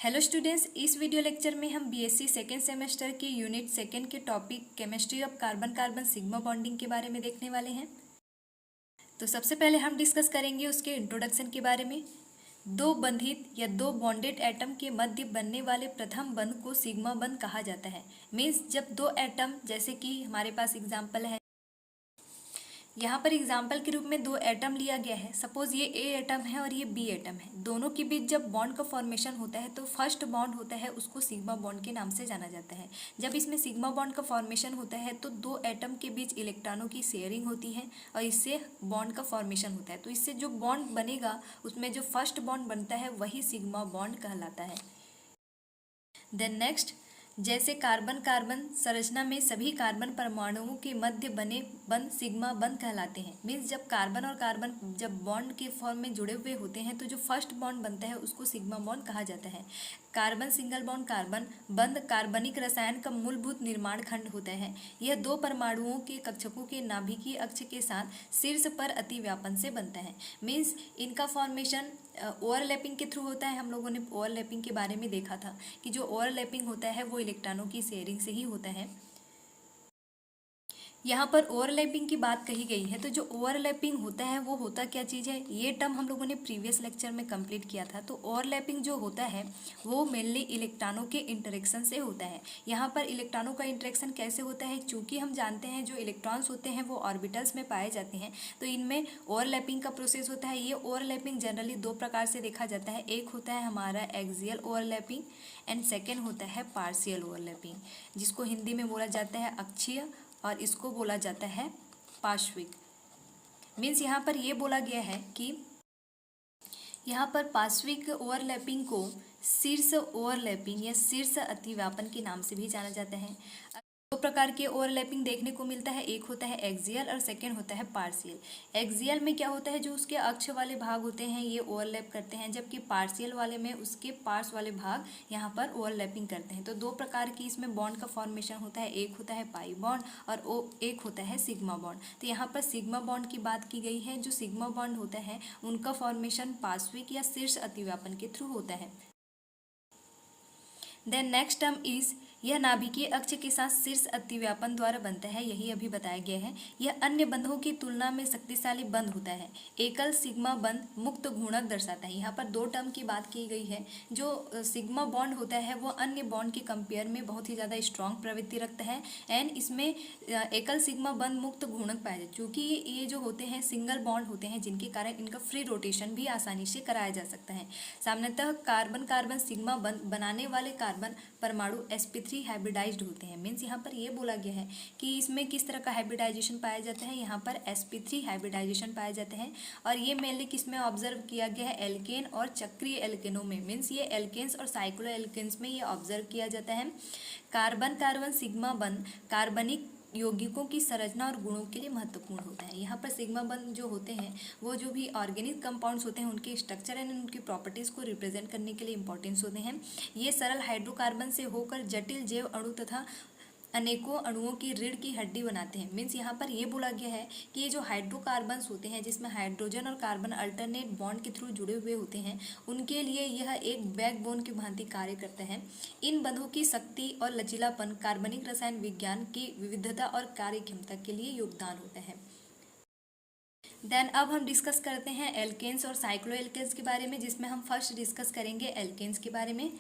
Hello students, इस video lecture में हम बीएससी सेकेंड सेमेस्टर के यूनिट सेकेंड के topic chemistry of carbon carbon sigma bonding के बारे में देखने वाले हैं। तो सबसे पहले हम डिस्कस करेंगे उसके इंट्रोडक्शन के बारे में। दो बंधित या दो बॉन्डेड एटम के मध्य बनने वाले प्रथम बंध को सिग्मा बंध कहा जाता है। मीन्स जब दो एटम, जैसे कि हमारे पास एग्जाम्पल है, यहाँ पर एग्जाम्पल के रूप में दो एटम लिया गया है। सपोज ये ए एटम है और ये बी एटम है। दोनों के बीच जब बॉन्ड का फॉर्मेशन होता है तो फर्स्ट बॉन्ड होता है उसको सिग्मा बॉन्ड के नाम से जाना जाता है। जब इसमें सिग्मा बॉन्ड का फॉर्मेशन होता है तो दो एटम के बीच इलेक्ट्रॉनों की शेयरिंग होती है और इससे बॉन्ड का फॉर्मेशन होता है। तो इससे जो बॉन्ड बनेगा उसमें जो फर्स्ट बॉन्ड बनता है वही सिग्मा बॉन्ड कहलाता है। देन नेक्स्ट, जैसे कार्बन कार्बन संरचना में सभी कार्बन परमाणुओं के मध्य बने बंध सिग्मा बंध कहलाते हैं। मीन्स जब कार्बन और कार्बन जब बॉन्ड के फॉर्म में जुड़े हुए होते हैं तो जो फर्स्ट बॉन्ड बनता है उसको सिग्मा बॉन्ड कहा जाता है। कार्बन सिंगल बॉन्ड कार्बन बंध कार्बनिक रसायन का मूलभूत निर्माण खंड होता है। यह दो परमाणुओं के कक्षकों के नाभिकीय अक्ष के साथ शीर्ष पर अतिव्यापन से बनता है। मीन्स इनका फॉर्मेशन ओवरलैपिंग के थ्रू होता है। हम लोगों ने ओवरलैपिंग के बारे में देखा था कि जो ओवरलैपिंग होता है वो इलेक्ट्रॉनों की शेयरिंग से ही होता है। यहाँ पर ओवरलैपिंग की बात कही गई है, तो जो ओवरलैपिंग होता है वो होता क्या चीज़ है, ये टर्म हम लोगों ने प्रीवियस लेक्चर में कंप्लीट किया था। तो ओवरलैपिंग जो होता है वो मेनली इलेक्ट्रॉनों के इंटरेक्शन से होता है। यहाँ पर इलेक्ट्रॉनों का इंटरेक्शन कैसे होता है, चूँकि हम जानते हैं जो इलेक्ट्रॉन्स होते हैं वो ऑर्बिटल्स में पाए जाते हैं, तो इनमें ओवरलैपिंग का प्रोसेस होता है। ये ओवरलैपिंग जनरली दो प्रकार से देखा जाता है। एक होता है हमारा एक्सियल ओवरलैपिंग एंड सेकेंड होता है पार्शियल ओवरलैपिंग, जिसको हिंदी में बोला जाता है अक्षीय और इसको बोला जाता है पार्श्विक। मीन्स यहाँ पर ये बोला गया है कि यहाँ पर पार्श्विक ओवरलैपिंग को शीर्ष ओवरलैपिंग या शीर्ष अतिव्यापन के नाम से भी जाना जाता है। दो प्रकार के ओवरलैपिंग देखने को मिलता है, एक होता है एक्सियल और सेकेंड होता है पार्शियल। एक्सियल में क्या होता है, जो उसके अक्ष वाले भाग होते हैं ये ओवरलैप करते हैं, जबकि पार्शियल वाले में उसके पार्श्व वाले भाग यहाँ पर ओवरलैपिंग करते हैं। तो दो प्रकार की इसमें बॉन्ड का फॉर्मेशन होता है, एक होता है पाई बॉन्ड और एक होता है सिग्मा बॉन्ड। तो यहाँ पर सिग्मा बॉन्ड की बात की गई है। जो सिग्मा बॉन्ड होता है उनका फॉर्मेशन पार्श्विक या शीर्ष अतिव्यापन के थ्रू होता है। देन नेक्स्ट टर्म इज, यह नाभिकीय अक्ष के साथ शीर्ष अतिव्यापन द्वारा बनता है, यही अभी बताया गया है। यह अन्य बंधों की तुलना में शक्तिशाली बंध होता है। एकल सिग्मा बंध मुक्त घूर्णक दर्शाता है। यहाँ पर दो टर्म की बात की गई है। जो सिग्मा बॉन्ड होता है वो अन्य बॉन्ड के कंपेयर में बहुत ही ज़्यादा स्ट्रॉन्ग प्रवृत्ति रखता है एंड इसमें एकल सिग्मा बंध मुक्त घूर्णक पाया जाए, क्योंकि ये जो होते हैं सिंगल बॉन्ड होते हैं, जिनके कारण इनका फ्री रोटेशन भी आसानी से कराया जा सकता है। सामान्यतः कार्बन कार्बन सिग्मा बंध बनाने वाले कार्बन परमाणु sp3 हाइब्रिडाइज्ड होते हैं। मीन्स यहाँ पर ये बोला गया है कि इसमें किस तरह का हाइब्रिडाइजेशन पाया जाता है, यहाँ पर sp3 हाइब्रिडाइजेशन पाए जाते हैं। और ये मेनली किसमें ऑब्जर्व किया गया है, एल्केन और चक्रीय एल्केनों में। मीन्स ये एल्केन्स और साइक्लो एल्केन्स में ये ऑब्जर्व किया जाता है। कार्बन कार्बन सिग्मा बंध कार्बनिक यौगिकों की संरचना और गुणों के लिए महत्वपूर्ण होता है। यहाँ पर सिग्मा बंध जो होते हैं वो जो भी ऑर्गेनिक कंपाउंड्स होते हैं उनके स्ट्रक्चर एंड उनकी प्रॉपर्टीज़ को रिप्रेजेंट करने के लिए इंपॉर्टेंस होते हैं। ये सरल हाइड्रोकार्बन से होकर जटिल जैव अणु तथा अनेकों अणुओं की रीढ़ की हड्डी बनाते हैं। मीन्स यहाँ पर ये बोला गया है कि ये जो हाइड्रोकार्बन्स होते हैं जिसमें हाइड्रोजन और कार्बन अल्टरनेट बॉन्ड के थ्रू जुड़े हुए होते हैं, उनके लिए यह एक बैकबोन की भांति कार्य करता है। इन बंधों की शक्ति और लचीलापन कार्बनिक रसायन विज्ञान की विविधता और कार्य क्षमता के लिए योगदान होता है। देन अब हम डिस्कस करते हैं एल्केन्स और साइक्लो एल्केन्स के बारे में, जिसमें हम फर्स्ट डिस्कस करेंगे एल्केन्स के बारे में।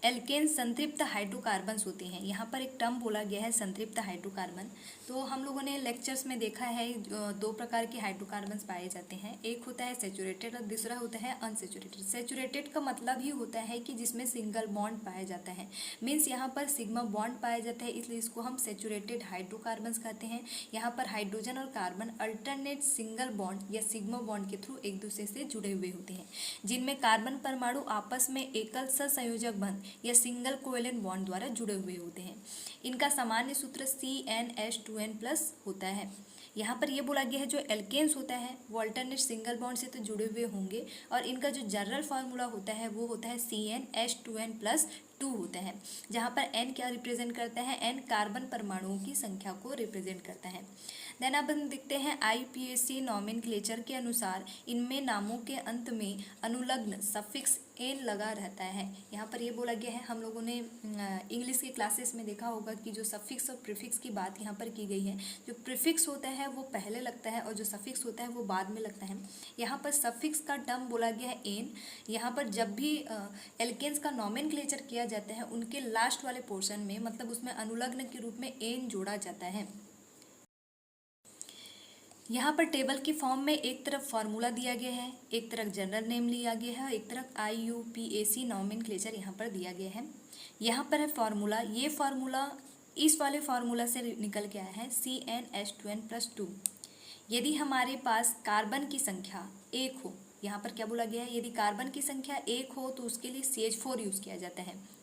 एल्केन्स संतृप्त हाइड्रोकार्बन्स होते हैं। यहाँ पर एक टर्म बोला गया है संतृप्त हाइड्रोकार्बन। तो हम लोगों ने लेक्चर्स में देखा है दो प्रकार के हाइड्रोकार्बन्स पाए जाते हैं, एक होता है सेचुरेटेड और दूसरा होता है अनसेचुरेटेड। सेचुरेटेड का मतलब ही होता है कि जिसमें सिंगल बॉन्ड पाया जाता है। मीन्स यहाँ पर सिग्मा बॉन्ड पाया जाता है, इसलिए इसको हम सेचुरेटेड हाइड्रोकार्बन्स कहते हैं। यहाँ पर हाइड्रोजन और कार्बन अल्टरनेट सिंगल बॉन्ड या सिग्मा बॉन्ड के थ्रू एक दूसरे से जुड़े हुए होते हैं, जिनमें कार्बन परमाणु आपस में एकल सहसंयोजक बंध या सिंगल कोवेलेंट बॉन्ड द्वारा जुड़े हुए होते हैं। इनका सामान्य सूत्र CnH2n+ होता है। यहाँ पर यह बोला गया है जो एल्केन्स होता है वो अल्टरनेट सिंगल बॉन्ड से तो जुड़े हुए होंगे और इनका जो जनरल फार्मूला होता है वो होता है CnH2n+2 होता है, जहाँ पर n क्या रिप्रेजेंट करता है, n कार्बन परमाणुओं की संख्या को रिप्रेजेंट करता है। देन अब हम देखते हैं IPAC नॉमेनक्लेचर के अनुसार इनमें नामों के अंत में अनुलग्न सफिक्स एन लगा रहता है। यहाँ पर ये बोला गया है, हम लोगों ने इंग्लिश के क्लासेस में देखा होगा कि जो सफिक्स और प्रीफिक्स की बात यहाँ पर की गई है, जो प्रीफिक्स होता है वो पहले लगता है और जो सफिक्स होता है वो बाद में लगता है। यहाँ पर सफिक्स का टर्म बोला गया है एन। यहाँ पर जब भी एल्केन्स का नॉमेनक्लेचर किया जाता है उनके लास्ट वाले पोर्शन में, मतलब उसमें अनुलग्न के रूप में एन जोड़ा जाता है। यहाँ पर टेबल की फॉर्म में एक तरफ फार्मूला दिया गया है, एक तरफ जनरल नेम लिया गया है, एक तरफ IUPAC नॉमेनक्लेचर यहाँ पर दिया गया है। यहाँ पर है फार्मूला, ये फार्मूला इस वाले फार्मूला से निकल के आया है, CnH2n+2। यदि हमारे पास कार्बन की संख्या 1 हो, यहाँ पर क्या बोला गया है, यदि कार्बन की संख्या 1 हो तो उसके लिए CH4 यूज़ किया जाता है।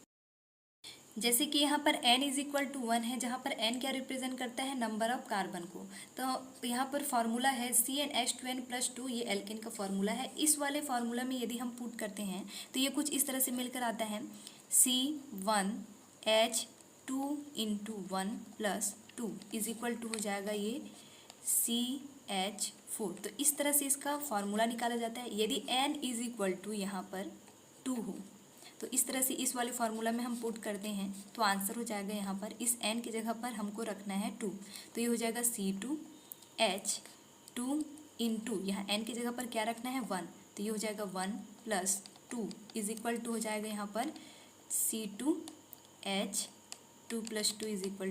जैसे कि यहाँ पर n=1 है, जहाँ पर n क्या रिप्रेजेंट करता है, नंबर ऑफ कार्बन को। तो यहाँ पर फॉर्मूला है CnH2n+2, ये एल्केन का फॉर्मूला है। इस वाले फार्मूला में यदि हम पुट करते हैं तो ये कुछ इस तरह से मिलकर आता है, C1H2 × 1 + 2 हो जाएगा ये CH4। तो इस तरह से इसका फॉर्मूला निकाला जाता है। यदि n यहाँ पर 2 हो तो इस तरह से इस वाले फार्मूला में हम पुट करते हैं तो आंसर हो जाएगा, यहाँ पर इस n की जगह पर हमको रखना है 2, तो ये हो जाएगा C2H2 × यहाँ n की जगह पर क्या रखना है 1, तो ये हो जाएगा 1 + 2 = हो जाएगा यहाँ पर C2H2 + 2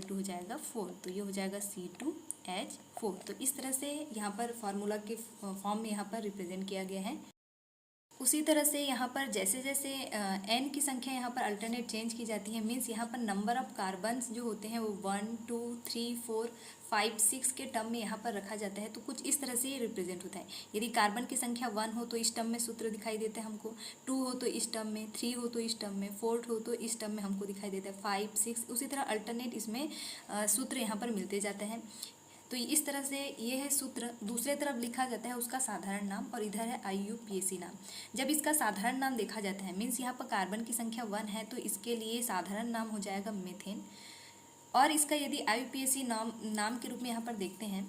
= हो जाएगा 4, तो ये हो जाएगा C2H4। तो इस तरह से यहाँ पर फार्मूला के फॉर्म में यहाँ पर रिप्रेजेंट किया गया है। उसी तरह से यहाँ पर जैसे जैसे n की संख्या यहाँ पर अल्टरनेट चेंज की जाती है, मीन्स यहाँ पर नंबर ऑफ कार्बन्स जो होते हैं वो 1 2 3 4 5 6 के टर्म में यहाँ पर रखा जाता है। तो कुछ इस तरह से ये रिप्रेजेंट होता है। यदि कार्बन की संख्या 1 हो तो इस टर्म में सूत्र दिखाई देता है हमको, 2 हो तो इस टर्म में, 3 हो तो इस टर्म में, 4 हो तो इस टर्म में हमको दिखाई देता है, 5 6 उसी तरह अल्टरनेट इसमें सूत्र यहाँ पर मिलते जाते हैं। तो इस तरह से ये है सूत्र। दूसरे तरफ लिखा जाता है उसका साधारण नाम और इधर है IUPAC नाम। जब इसका साधारण नाम देखा जाता है, मीन्स यहाँ पर कार्बन की संख्या 1 है तो इसके लिए साधारण नाम हो जाएगा मीथेन, और इसका यदि IUPAC नाम के रूप में यहाँ पर देखते हैं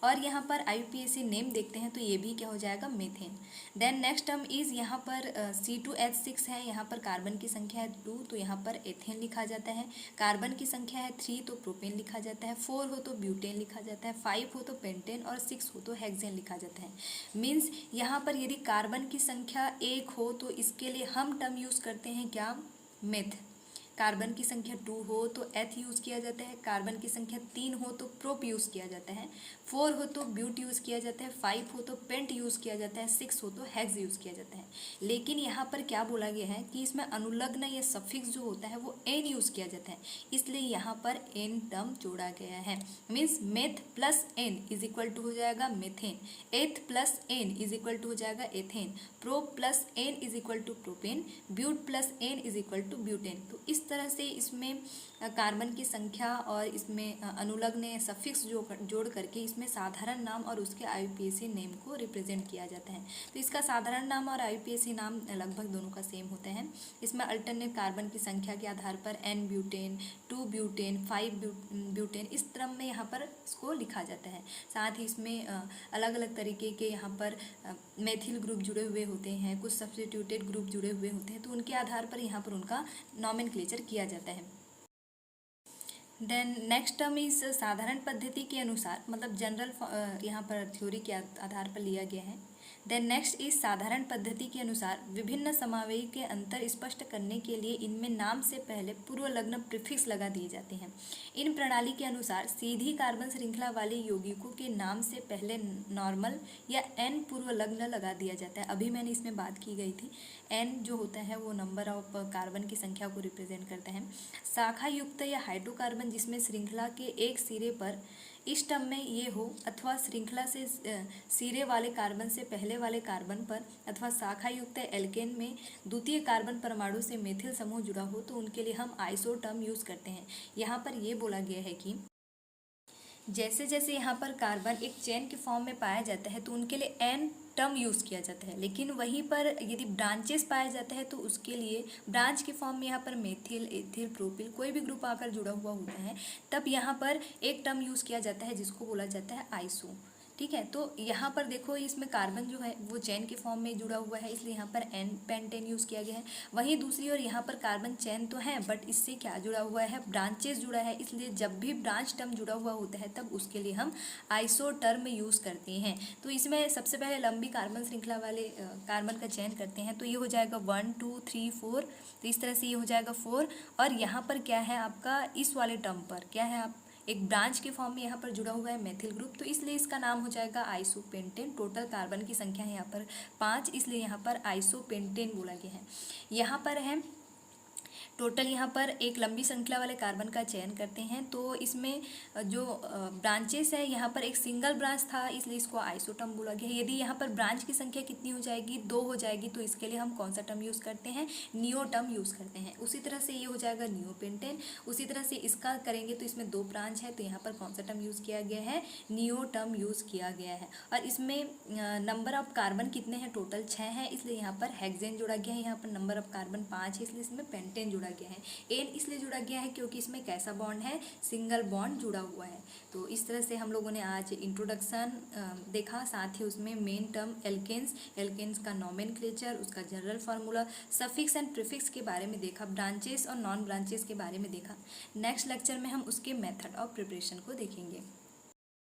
और यहाँ पर IUPAC नेम देखते हैं तो ये भी क्या हो जाएगा, methane. Then next term is यहाँ पर C2H6 है, यहाँ पर कार्बन की संख्या है 2 तो यहाँ पर एथेन लिखा जाता है, कार्बन की संख्या है 3 तो प्रोपेन लिखा जाता है, 4 हो तो ब्यूटेन लिखा जाता है, 5 हो तो पेंटेन और 6 हो तो हेक्सेन लिखा जाता है। मीन्स यहाँ पर यदि कार्बन की संख्या 1 हो तो इसके लिए हम टर्म यूज़ करते हैं क्या, मेथ। कार्बन की संख्या 2 हो तो एथ यूज़ किया जाता है, कार्बन की संख्या 3 हो तो प्रोप यूज़ किया जाता है, 4 हो तो ब्यूट यूज़ किया जाता है, 5 हो तो पेंट यूज़ किया जाता है, 6 हो तो हेक्स यूज़ किया जाता है। लेकिन यहाँ पर क्या बोला गया है कि इसमें अनुलग्न या सफिक्स जो होता है वो एन यूज़ किया जाता है, इसलिए यहाँ पर एन टर्म जोड़ा गया है। मीन्स मेथ प्लस एन = हो जाएगा मेथेन, एथ प्लस एन = हो जाएगा ethane, prop plus n = propane, but plus n = butane. तो इस तरह से इसमें कार्बन की संख्या और इसमें अनुलग्न सफिक्स जोड़ करके इसमें साधारण नाम और उसके IUPAC नेम को रिप्रेजेंट किया जाता है। तो इसका साधारण नाम और IUPAC नाम लगभग दोनों का सेम होता है। इसमें अल्टरनेट कार्बन की संख्या के आधार पर N ब्यूटेन, 2 ब्यूटेन, 5 ब्यूटेन इस क्रम में यहाँ पर इसको लिखा जाता है। साथ ही इसमें अलग अलग तरीके के यहाँ पर मेथिल ग्रुप जुड़े हुए होते हैं, कुछ सब्स्टिट्यूटेड ग्रुप जुड़े हुए होते हैं, तो उनके आधार पर यहाँ पर उनका नॉमेनक्लेचर किया जाता है। देन नेक्स्ट टर्म इस साधारण पद्धति के अनुसार, मतलब जनरल यहाँ पर थ्योरी के आधार पर लिया गया है। देन नेक्स्ट इस साधारण पद्धति के अनुसार विभिन्न समावेयी के अंतर स्पष्ट करने के लिए इनमें नाम से पहले पूर्वलग्न प्रीफिक्स लगा दिए जाते हैं। इन प्रणाली के अनुसार सीधी कार्बन श्रृंखला वाले यौगिकों के नाम से पहले नॉर्मल या n पूर्वलग्न लगा दिया जाता है। अभी मैंने इसमें बात की गई थी, n जो होता है वो नंबर ऑफ कार्बन की संख्या को रिप्रेजेंट करता है। शाखा युक्त या हाइड्रोकार्बन जिसमें श्रृंखला के एक सिरे पर इस टर्म में ये हो, अथवा श्रृंखला से सिरे वाले कार्बन से पहले वाले कार्बन पर, अथवा शाखा युक्त एल्केन में द्वितीय कार्बन परमाणु से मेथिल समूह जुड़ा हो, तो उनके लिए हम आइसो टर्म यूज़ करते हैं। यहाँ पर ये बोला गया है कि जैसे जैसे यहाँ पर कार्बन एक चेन के फॉर्म में पाया जाता है तो उनके लिए n टर्म यूज़ किया जाता है, लेकिन वहीं पर यदि ब्रांचेस पाया जाता है तो उसके लिए ब्रांच के फॉर्म में यहाँ पर मेथिल, एथिल, प्रोपिल कोई भी ग्रुप आकर जुड़ा हुआ होता है, तब यहाँ पर एक टर्म यूज़ किया जाता है जिसको बोला जाता है आइसो। ठीक है। तो यहाँ पर देखो इसमें कार्बन जो है वो चेन के फॉर्म में जुड़ा हुआ है, इसलिए यहाँ पर एन पेंटेन यूज़ किया गया है। वहीं दूसरी ओर यहाँ पर कार्बन चेन तो है बट इससे क्या जुड़ा हुआ है, ब्रांचेस जुड़ा है, इसलिए जब भी ब्रांच टर्म जुड़ा हुआ होता है तब उसके लिए हम आइसो टर्म यूज़ करते हैं। तो इसमें सबसे पहले लंबी कार्बन श्रृंखला वाले कार्बन का चयन करते हैं, तो ये हो जाएगा 1 2 3 4, तो इस तरह से ये हो जाएगा 4। और यहाँ पर क्या है आपका, इस वाले टर्म पर क्या है, आप एक ब्रांच के फॉर्म में यहाँ पर जुड़ा हुआ है मेथिल ग्रुप, तो इसलिए इसका नाम हो जाएगा आइसोपेंटेन। टोटल कार्बन की संख्या है यहाँ पर 5, इसलिए यहाँ पर आइसोपेंटेन बोला गया है। यहाँ पर है टोटल, यहाँ पर एक लंबी श्रृंखला वाले कार्बन का चयन करते हैं, तो इसमें जो ब्रांचेस है यहाँ पर एक सिंगल ब्रांच था, इसलिए इसको आइसोटर्म बोला गया है। यदि यहाँ पर ब्रांच की संख्या कितनी हो जाएगी, 2 हो जाएगी, तो इसके लिए हम कौन सा टर्म यूज़ करते हैं, नियोटर्म यूज़ करते हैं। उसी तरह से ये हो जाएगा नियोपेंटेन। उसी तरह से इसका करेंगे तो इसमें 2 ब्रांच है, तो यहाँ पर कौन सा टर्म यूज़ किया गया है, नियोटर्म यूज़ किया गया है। और इसमें नंबर ऑफ कार्बन कितने हैं, टोटल 6 है, इसलिए यहाँ पर हेक्सेन जोड़ा गया है। यहाँ पर नंबर ऑफ कार्बन 5 है, इसलिए इसमें पेंटेन जुड़ा गया है। एन इसलिए जुड़ा गया है क्योंकि इसमें कैसा बॉन्ड है, सिंगल बॉन्ड जुड़ा हुआ है। तो इस तरह से हम लोगों ने आज इंट्रोडक्शन देखा, साथ ही उसमें मेन टर्म एल्केन्स का नॉमेनक्लेचर, उसका general formula, suffix and prefix के बारे में देखा, ब्रांचेस और नॉन ब्रांचेस के बारे में देखा। नेक्स्ट लेक्चर में हम उसके मेथड ऑफ प्रिपरेशन को देखेंगे।